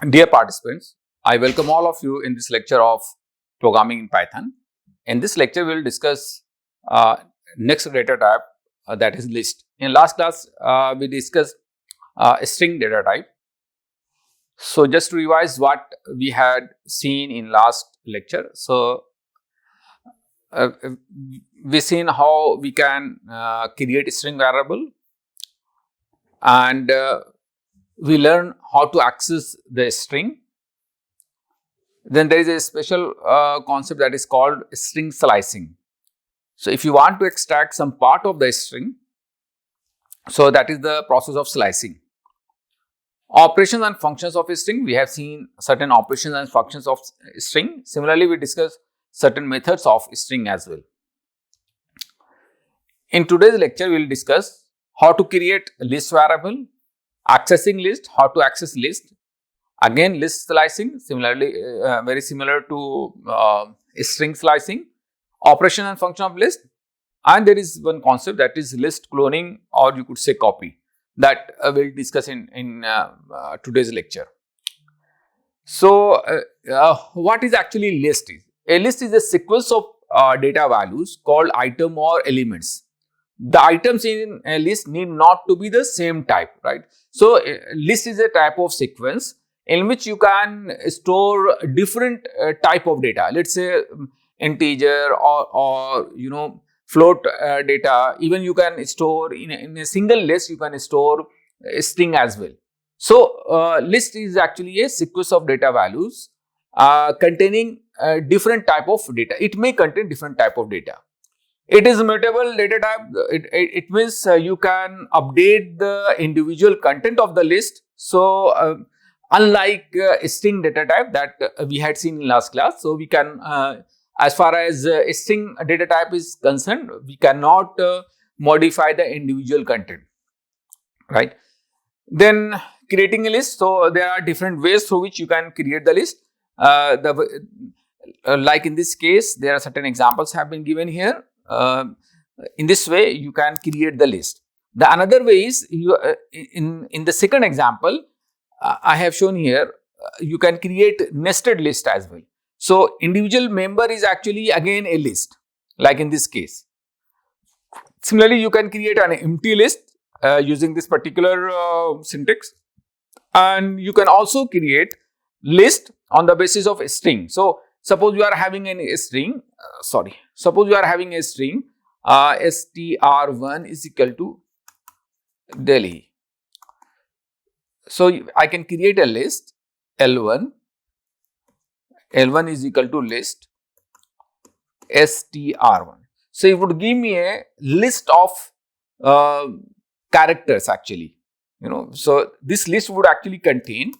Dear participants, I welcome all of you in this lecture of programming in Python. In this lecture, we will discuss uh, next data type, that is list. In last class, we discussed string data type. So just to revise what we had seen in last lecture. So uh, we seen how we can create a string variable, and we learn how to access the string. Then there is a special concept that is called string slicing. So if you want to extract some part of the string, so that is the process of slicing. Operations and functions of a string, we have seen certain operations and functions of string. Similarly, we discuss certain methods of string as well. In today's lecture, we will discuss how to create list variable, accessing list, how to access list. Again, list slicing, similarly, very similar to string slicing, operation and function of list, and there is one concept that is list cloning, or you could say copy, that we'll discuss in today's lecture. So, what is actually list? A list is a sequence of data values called item or elements. The items in a list need not to be the same type, right? So, list is a type of sequence in which you can store different type of data. Let's say integer or float data. Even you can store in a single list, you can store a string as well. So, list is actually a sequence of data values containing different type of data. It may contain different type of data. It is mutable data type. It means you can update the individual content of the list. So, unlike string data type that we had seen in last class, so we can, as far as string data type is concerned, we cannot modify the individual content, right? Then creating a list. So, there are different ways through which you can create the list. Like in this case, there are certain examples have been given here. In this way, you can create the list. The another way is in the second example, I have shown here. You can create nested list as well. So, individual member is actually again a list, like in this case. Similarly, you can create an empty list using this particular syntax, and you can also create list on the basis of a string. So, suppose you are having a string, suppose you are having a string str1 is equal to Delhi. So, I can create a list L1 is equal to list str1. So, it would give me a list of characters actually, So, this list would actually contain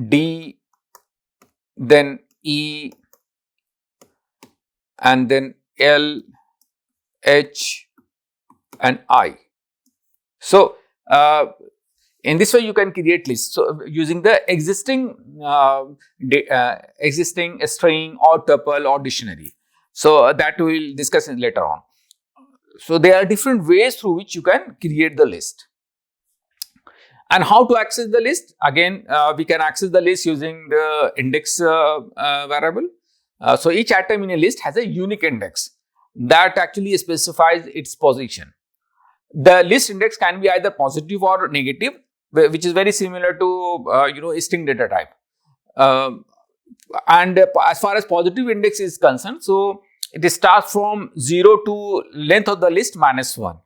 D, then E, and then L, H, and I. So, in this way, you can create lists. So, using the existing string or tuple or dictionary. So, that we will discuss later on. So, there are different ways through which you can create the list. And how to access the list? Again, we can access the list using the index variable. So, each item in a list has a unique index that actually specifies its position. The list index can be either positive or negative, which is very similar to string data type. And as far as positive index is concerned, so it starts from 0 to length of the list -1,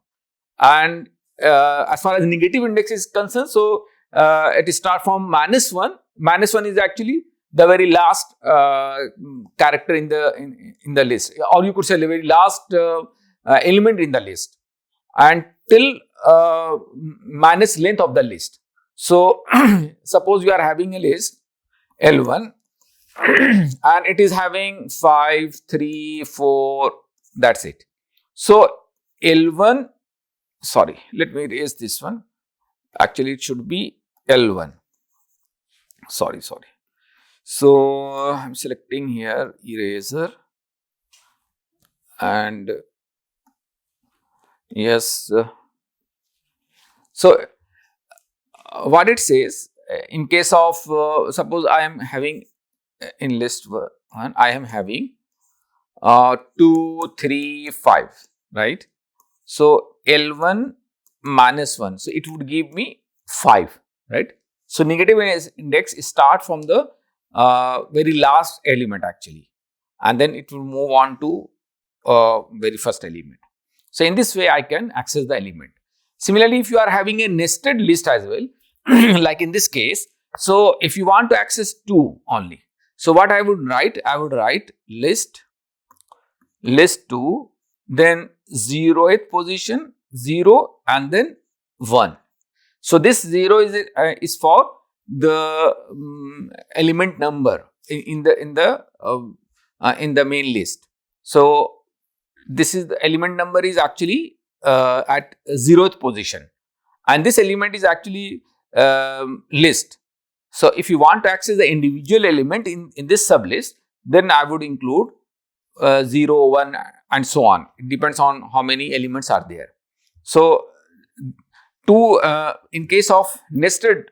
and as far as negative index is concerned, so it starts from -1. -1 is actually the very last character in the list, or you could say the very last element in the list, and till minus length of the list. So, suppose you are having a list L1 and it is having 5, 3, 4, that's it. So, L1, sorry, let me erase this one. Actually, it should be L1. Sorry. So, I am selecting here eraser, and yes. So, what it says, in case of suppose I am having in list 1, I am having 2, 3, 5, right? So L1 minus 1, so it would give me 5, right? So negative index start from the very last element actually, and then it will move on to very first element. So in this way I can access the element. Similarly, if you are having a nested list as well, like in this case, so if you want to access 2 only, so what I would write, I would write list 2, then 0th position 0 and then 1. So this 0 is for the element number in the main list. So this is the element number is actually at 0th position, and this element is actually list. So if you want to access the individual element in this sublist, then I would include 0, 1 and so on. It depends on how many elements are there. So in case of nested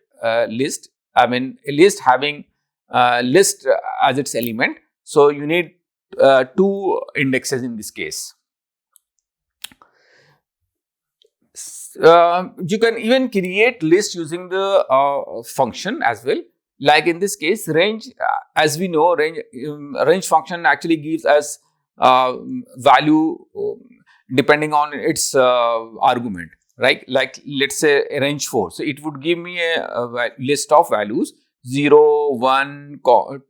list, I mean a list having list as its element, so you need 2 indexes in this case. You can even create list using the function as well. Like in this case, range, as we know, range function actually gives us value depending on its argument, right? Like let's say range 4, so it would give me a list of values 0, 1,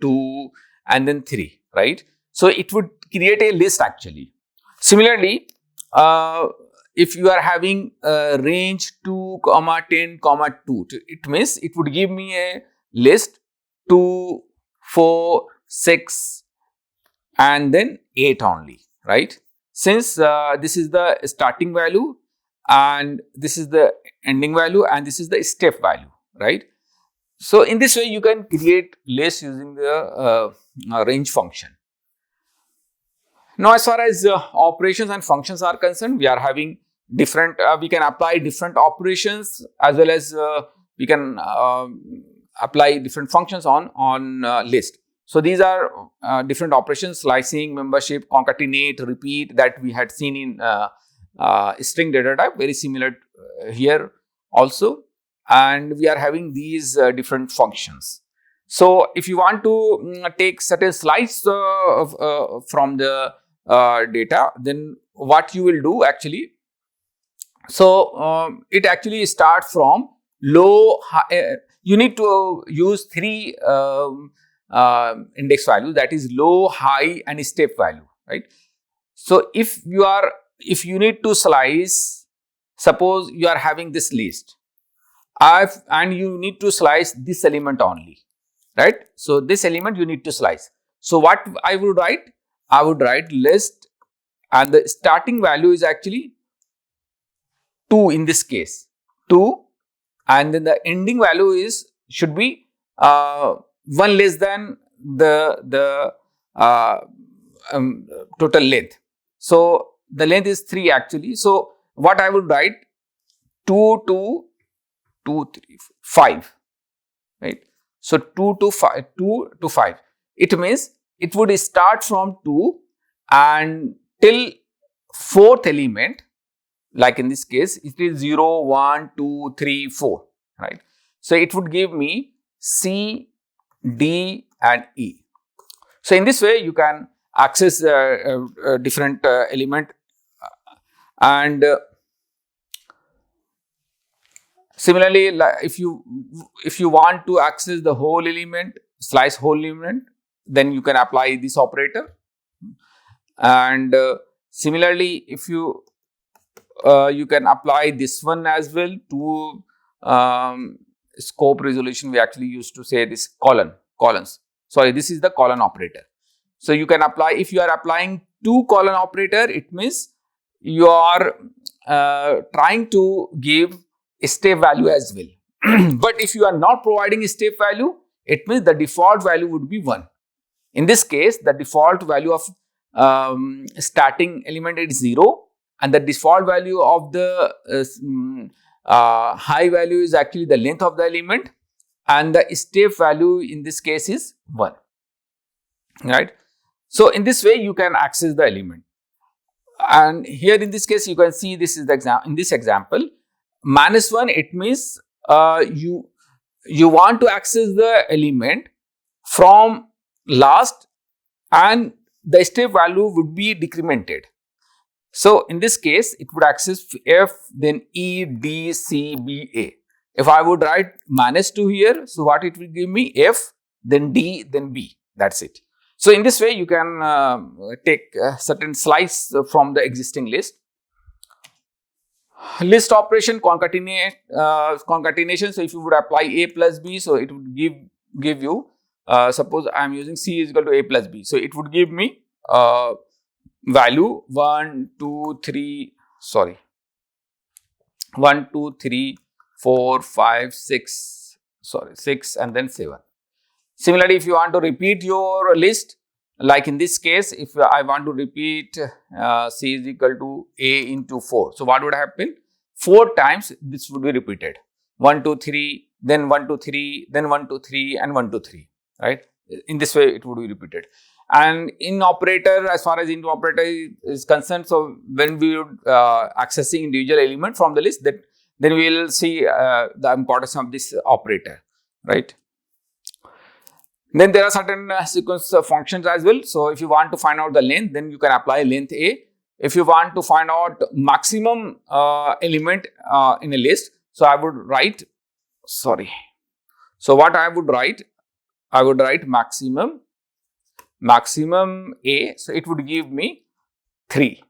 2 and then 3, right? So it would create a list actually. Similarly, if you are having range 2, 10, 2, it means it would give me a list 2, 4, 6 and then 8 only, right? Since this is the starting value and this is the ending value and this is the step value, right? So in this way you can create list using the range function. Now, as far as operations and functions are concerned, we are having different, we can apply different operations as well as we can apply different functions on list. So these are different operations: slicing, membership, concatenate, repeat, that we had seen in string data type, very similar here also. And we are having these different functions. So if you want to take certain slice from the data, then what you will do actually, so it actually starts from low, high, you need to use 3 index values, that is low, high and step value, right? So if you need to slice, suppose you are having this list and you need to slice this element only, right? So this element you need to slice. So what I would write, I would write list and the starting value is actually 2 in this case, 2, and then the ending value should be 1 less than the total length. So the length is 3 actually. So what I would write, 2 to 2, 3, 5, right? So 2 to 5, 2 to 5. It means it would start from 2 and till 4th element. Like in this case, it is 0, 1, 2, 3, 4, right? So it would give me C, D and E. So in this way, you can access different element and similarly, if you want to access the whole element, slice whole element, then you can apply this operator. And similarly, if you can apply this one as well to scope resolution. We actually used to say this colons. Sorry, this is the colon operator. So you can apply, if you are applying 2 colon operator, it means you are trying to give a step value as well. But if you are not providing a step value, it means the default value would be 1. In this case, the default value of starting element is 0 and the default value of the high value is actually the length of the element, and the step value in this case is 1, right? So in this way you can access the element. And here in this case you can see this is the example. In this example, -1, it means you want to access the element from last, and the step value would be decremented. So in this case it would access F, then E, D, C, B, A. If I would write -2 here, so what it will give me? F, then D, then B. That's it. So in this way you can take certain slice from the existing list. List operation concatenation. So if you would apply A plus B, so it would give you, suppose I am using C is equal to A plus B. So it would give me value 1, 2, 3, 4, 5, 6, 6 and then 7. Similarly, if you want to repeat your list, like in this case, if I want to repeat C is equal to A into 4. So what would happen? 4 times this would be repeated. 1, 2, 3, then 1, 2, 3, then 1, 2, 3 and 1, 2, 3, right? In this way it would be repeated. And in operator, as far as into operator is concerned, so when we would accessing individual element from the list, then we will see the importance of this operator, right? Then there are certain sequence functions as well. So if you want to find out the length, then you can apply length A. If you want to find out maximum element in a list, so I would write, so what I would write maximum A, so it would give me 3.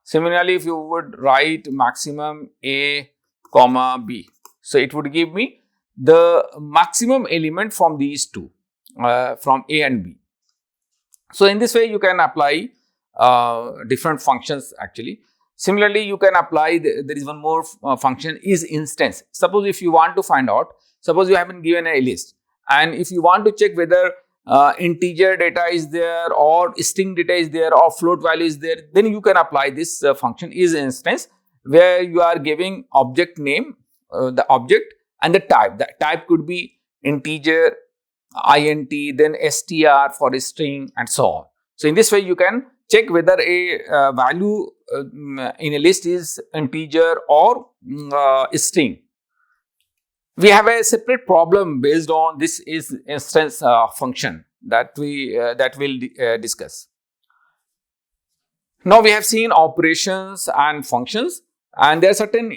Similarly, if you would write maximum A comma B, so it would give me the maximum element from these two, from A and B. So in this way you can apply different functions actually. Similarly, you can apply, there is one more function, is instance. Suppose if you want to find out, suppose you have been given a list, and if you want to check whether integer data is there or string data is there or float value is there, then you can apply this function is instance, where you are giving object name, the object, and the type. The type could be integer, int, then str for a string and so on. So in this way you can check whether a value in a list is integer or string. We have a separate problem based on this is instance function that we'll discuss. Now we have seen operations and functions, and there are certain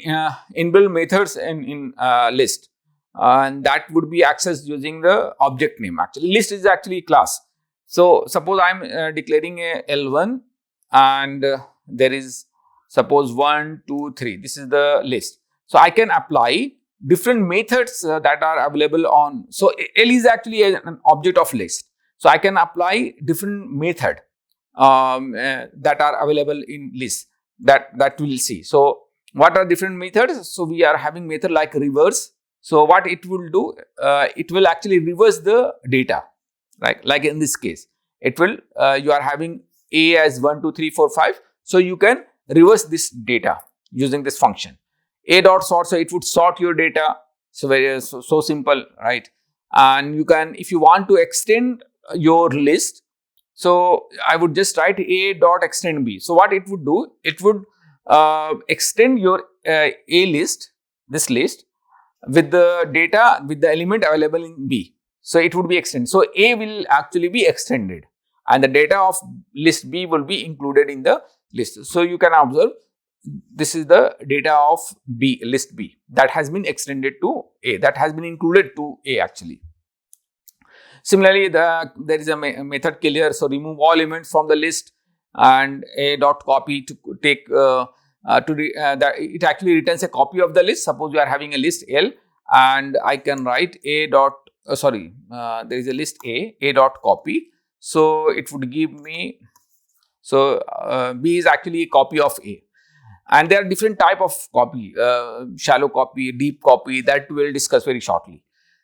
inbuilt methods in list, and that would be accessed using the object name. Actually, list is actually a class. So suppose I am declaring a L1, and there is, suppose 1, 2, 3. This is the list. So I can apply different methods that are available on. So L is actually an object of list. So I can apply different method that are available in list that we'll see. So what are different methods? So we are having method like reverse. So what it will do, it will actually reverse the data, right? Like in this case, it will, you are having A as 1, 2, 3, 4, 5. So you can reverse this data using this function. A dot sort, so it would sort your data. So so simple, right? And you can, if you want to extend your list, so I would just write A dot extend B. So what it would do, it would extend your A list, this list, with the data, with the element available in B. So it would be extended. So A will actually be extended, and the data of list B will be included in the list. So you can observe, this is the data of B, list B, that has been extended to A, that has been included to A actually. Similarly, there is a method clear. So remove all elements from the list, and A dot copy to take it actually returns a copy of the list. Suppose you are having a list L, and I can write A dot there is a list A dot copy. So it would give me, so B is actually a copy of A. And there are different type of copy, shallow copy, deep copy, that we will discuss very shortly.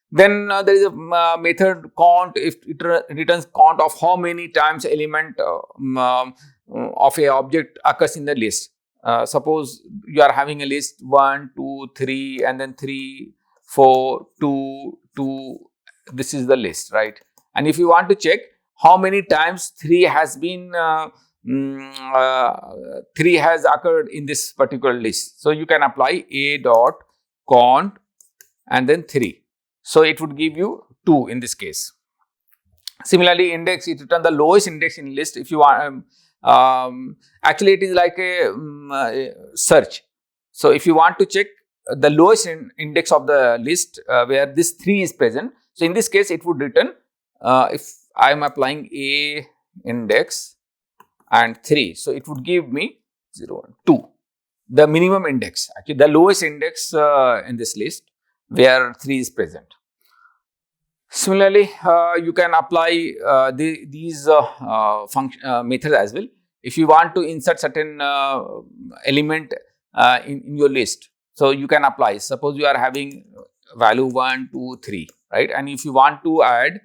Then there is a method count. If it returns count of how many times element of a object occurs in the list. suppose you are having a list 1, 2, 3, and then 3, 4, 2, 2. This is the list, right? And if you want to check how many times 3 has been 3 has occurred in this particular list, so you can apply a dot count and then 3. So it would give you 2 in this case. Similarly, index, it returns the lowest index in list. If you want, actually it is like a search. So if you want to check the lowest index of the list where this 3 is present, so in this case it would return, if I am applying a index and 3, so it would give me 0, 2, the minimum index, actually the lowest index in this list where 3 is present. Similarly, you can apply these methods as well. If you want to insert certain element in your list, so you can apply. Suppose you are having value 1, 2, 3, right? And if you want to add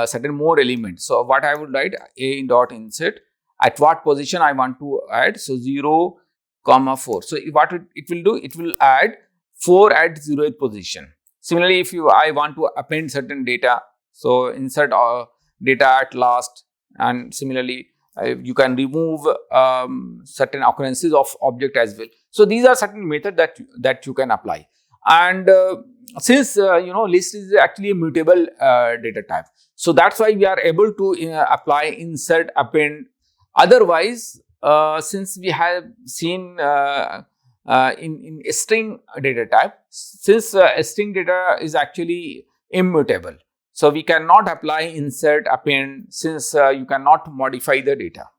certain more elements, so what I would write, a dot insert, at what position I want to add, so 0, 4. So what it will do, it will add 4 at 0th position. Similarly, if I want to append certain data, so insert data at last, and similarly you can remove certain occurrences of object as well. So these are certain methods that you can apply. And since list is actually a mutable data type, so that's why we are able to apply insert, append. Otherwise, since we have seen in a string data type, since a string data is actually immutable, so we cannot apply insert, append, since you cannot modify the data.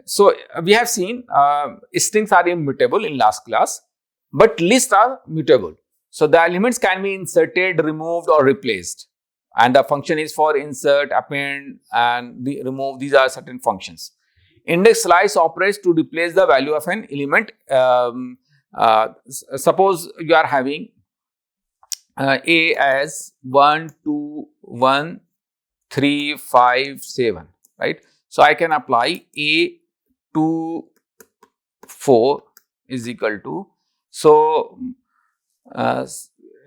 So we have seen strings are immutable in last class, but lists are mutable. So the elements can be inserted, removed, or replaced, and the function is for insert, append, and remove. These are certain functions. Index slice operates to replace the value of an element. Suppose you are having a as 1, 2, 1, 3, 5, 7, right? So I can apply a 2, 4 is equal to, so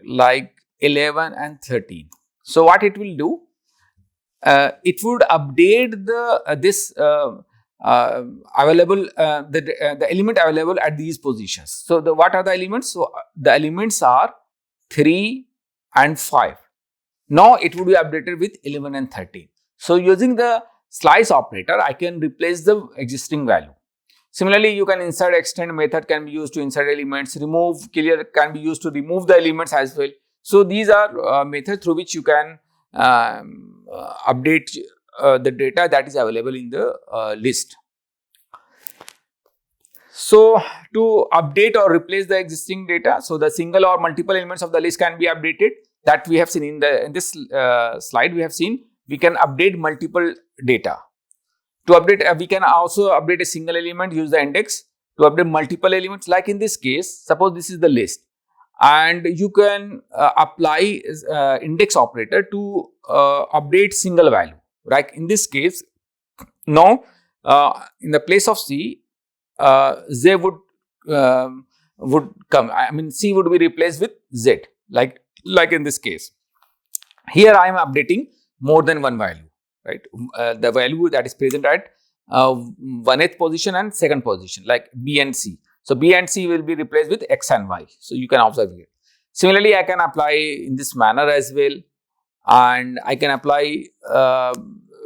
like 11 and 13. So what it will do, it would update the this available the element available at these positions. So what are the elements? So the elements are 3 and 5. Now it would be updated with 11 and 13. So using the slice operator, I can replace the existing value. Similarly, you can insert, extend method can be used to insert elements. Remove, clear can be used to remove the elements as well. So these are methods through which you can update the data that is available in the list. So to update or replace the existing data, so the single or multiple elements of the list can be updated. That we have seen in this slide. We have seen we can update multiple data. To update, we can also update a single element, use the index. To update multiple elements, like in this case, suppose this is the list, and you can apply index operator to update single value. Right? In this case, now in the place of C, Z would come. I mean, C would be replaced with Z. Like in this case, here I am updating more than one value. Right? The value that is present at 1th position and 2nd position, like B and C. So B and C will be replaced with X and Y. So you can observe here. Similarly, I can apply in this manner as well, and I can apply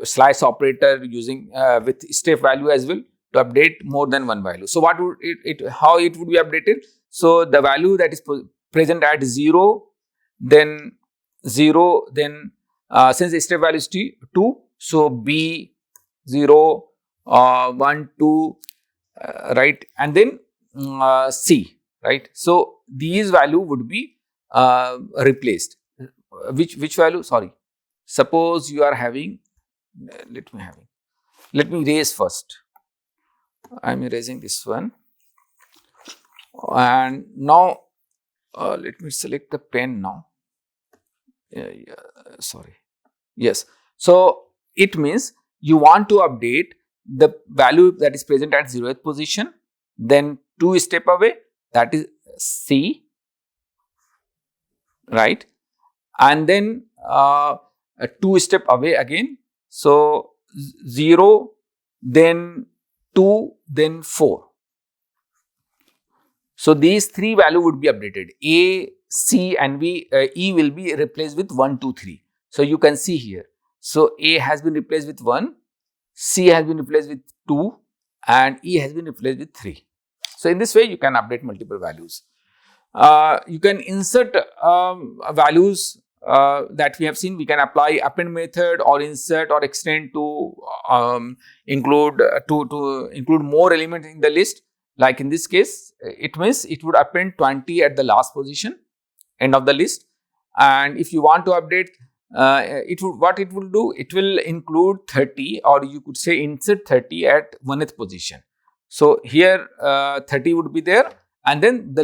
slice operator using with step value as well to update more than one value. So what would how it would be updated? So the value that is present at 0, then 0, then since the step value is 2, so B 0, 1, 2, right, and then C, right. So these value would be replaced. Which value? Sorry. Suppose you are having. Let me erase first. I am erasing this one, and now let me select the pen now. Sorry. Yes. So it means you want to update the value that is present at 0th position, then 2 step away, that is C, right, and then 2 step away again, so 0, then 2, then 4. So these 3 value would be updated. A, C and E will be replaced with 1, 2, 3. So you can see here. So A has been replaced with 1, C has been replaced with 2 and E has been replaced with 3. So in this way you can update multiple values. You can insert values that we have seen. We can apply append method or insert or extend to include more elements in the list. Like in this case, it means it would append 20 at the last position, end of the list. And if you want to update, what it will do, it will include 30, or you could say insert 30 at 1th position. So here 30 would be there, and then the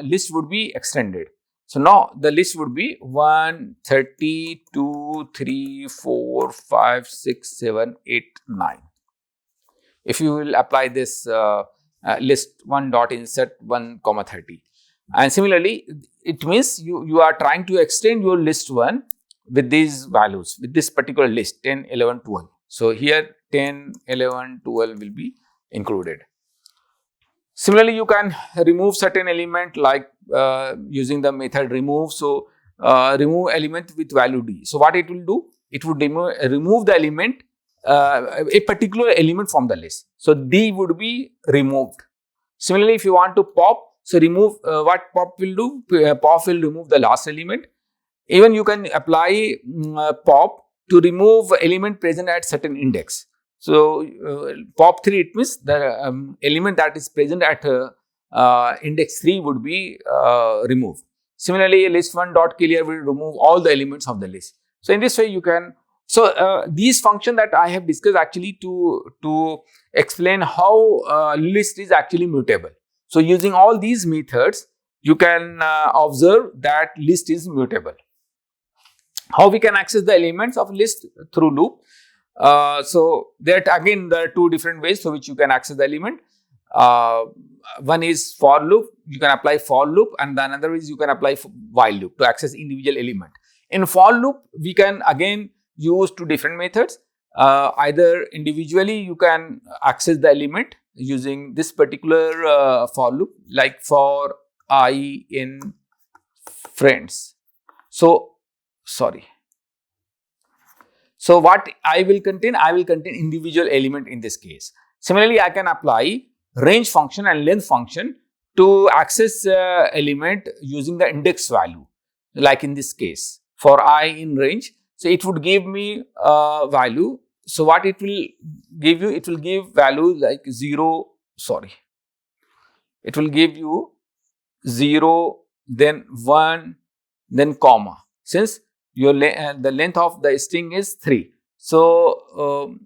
list would be extended. So now the list would be 1, 30, 2, 3, 4, 5, 6, 7, 8, 9. If you will apply this list 1 dot insert 1 comma 30, and similarly it means you are trying to extend your list 1 with these values, with this particular list 10, 11, 12. So here 10, 11, 12 will be included. Similarly, you can remove certain element like using the method remove. So remove element with value D. So what it will do, it would remove the element, a particular element from the list. So D would be removed. Similarly, if you want to pop, so remove, what pop will do, pop will remove the last element. Even you can apply pop to remove element present at certain index. So pop 3, it means the element that is present at index 3 would be removed. Similarly, list 1 dot clear will remove all the elements of the list. So in this way you can, so these functions that I have discussed actually to explain how list is actually mutable. So using all these methods, you can observe that list is mutable. How we can access the elements of list? Through loop. So there are 2 different ways through which you can access the element. One is for loop. You can apply for loop, and the another is you can apply while loop to access individual element. In for loop, we can again use 2 different methods. Either individually you can access the element using this particular for loop, like for I in friends. So what I will contain individual element in this case. Similarly, I can apply range function and length function to access element using the index value, like in this case for I in range. So it would give me value. So what it will give you, it will give value like 0, it will give you 0, then 1, then comma, since your the length of the string is 3. So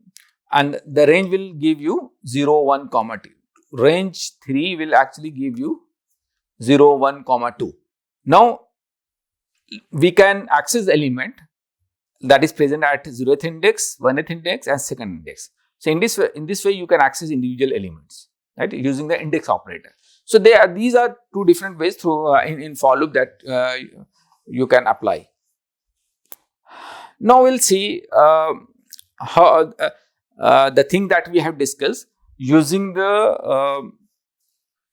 and the range will give you 0, 1, comma 2. Range 3 will actually give you 0, 1, comma 2. Now we can access the element that is present at 0th index, 1th index and 2nd index. So in this way you can access individual elements, right, using the index operator. So these are 2 different ways through in for loop that you can apply. Now we'll see how the thing that we have discussed using the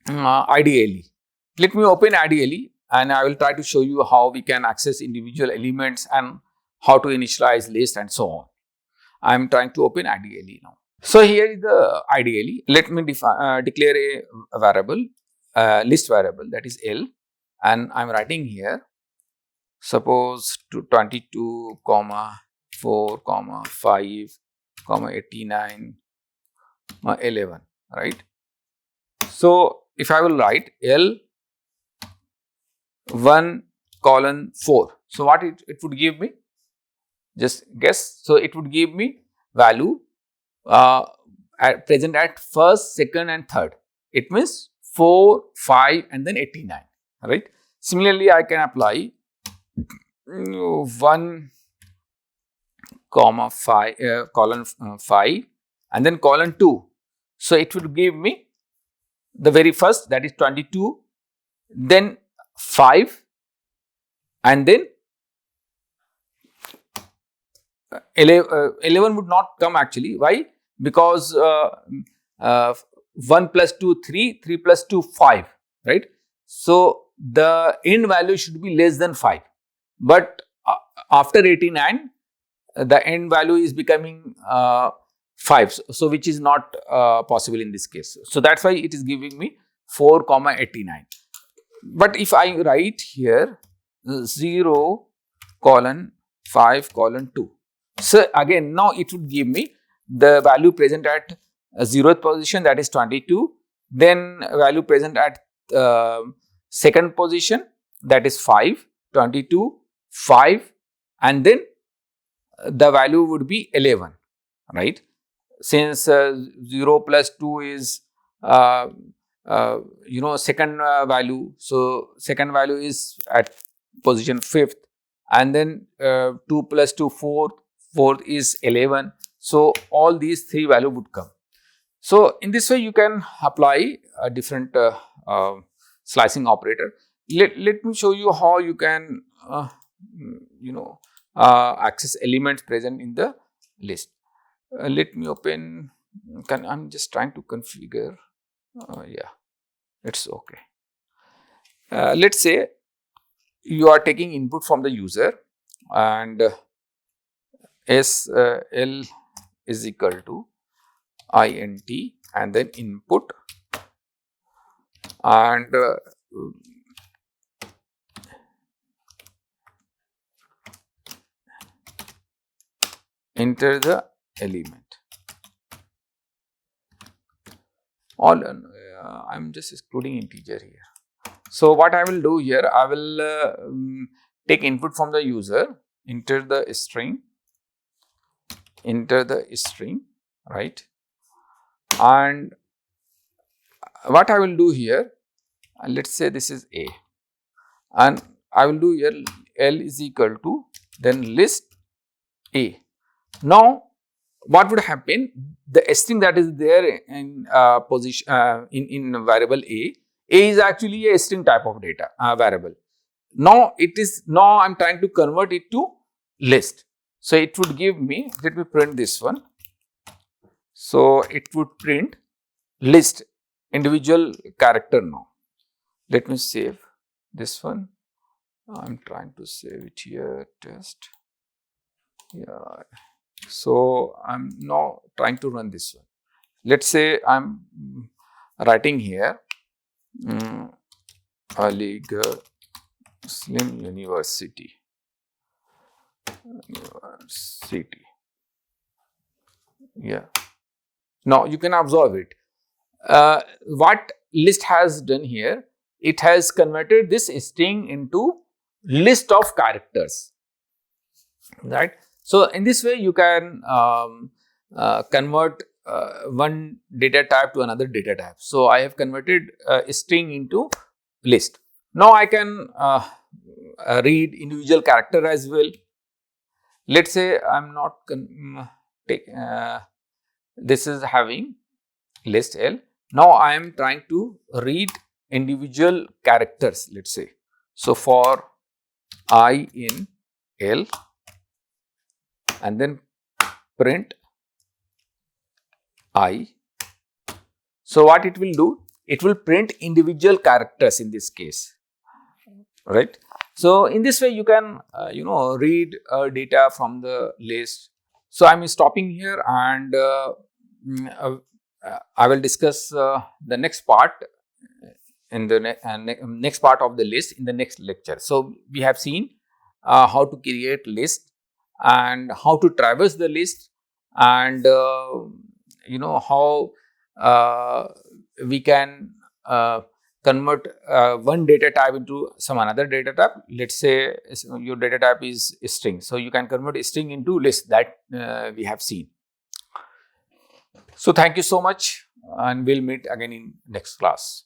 IDLE. Let me open IDLE and I will try to show you how we can access individual elements and how to initialize list and so on. I am trying to open IDLE now. So here is the IDLE. Let me declare a variable, list variable, that is L, and I am writing here, suppose to 22, 4, 5, 89, 11, right. So if I will write L 1 colon 4, so what it would give me, just guess. So it would give me value present at 1st, 2nd and 3rd. It means 4, 5 and then 89, right. Similarly, I can apply 1 comma 5 colon 5 and then colon 2. So it would give me the very first, that is 22, then 5, and then 11 would not come actually. Why? Because 1 plus 2, 3, 3 plus 2, 5, right? So the end value should be less than 5. But after 89, the end value is becoming 5. So which is not possible in this case. So that's why it is giving me 4, 89. But if I write here 0, colon 5, colon 2. So again, now it would give me the value present at 0th position, that is 22. Then value present at second position, that is 5, 22, 5, and then the value would be 11, right? Since 0 plus 2 is second value, so second value is at position 5th, and then 2 plus 2, 4th, 4th is 11. So all these 3 value would come. So in this way you can apply a different slicing operator. Let me show you how you can access elements present in the list. Let me open. I'm just trying to configure. Yeah, it's okay. Let's say you are taking input from the user, and SL is equal to int, and then input, and enter the element. I'm just excluding integer here. So what I will do here, I will take input from the user, enter the string, right? And what I will do here, let's say this is A, and I will do here L is equal to then list A. Now what would happen? The string that is there in position in variable A is actually a string type of data variable. Now I'm trying to convert it to list. So it would give me, let me print this one. So it would print list individual character now. Let me save this one. I'm trying to save it here, test. Yeah. So I'm now trying to run this one. Let's say I'm writing here Aligarh Muslim University. Yeah. Now you can observe it. What list has done here? It has converted this string into list of characters, right? So in this way you can convert one data type to another data type. So I have converted a string into list. Now I can read individual character as well. Let's say I'm not this is having list L. Now I am trying to read individual characters, let's say. So for I in L, and then print I. So what it will do? It will print individual characters in this case, right? So in this way you can read data from the list. So I'm stopping here, and I will discuss the next part in the next part of the list in the next lecture. So we have seen how to create list and how to traverse the list, and how we can convert one data type into some another data type. Let's say your data type is string, so you can convert a string into list, that we have seen. So thank you so much, and we'll meet again in next class.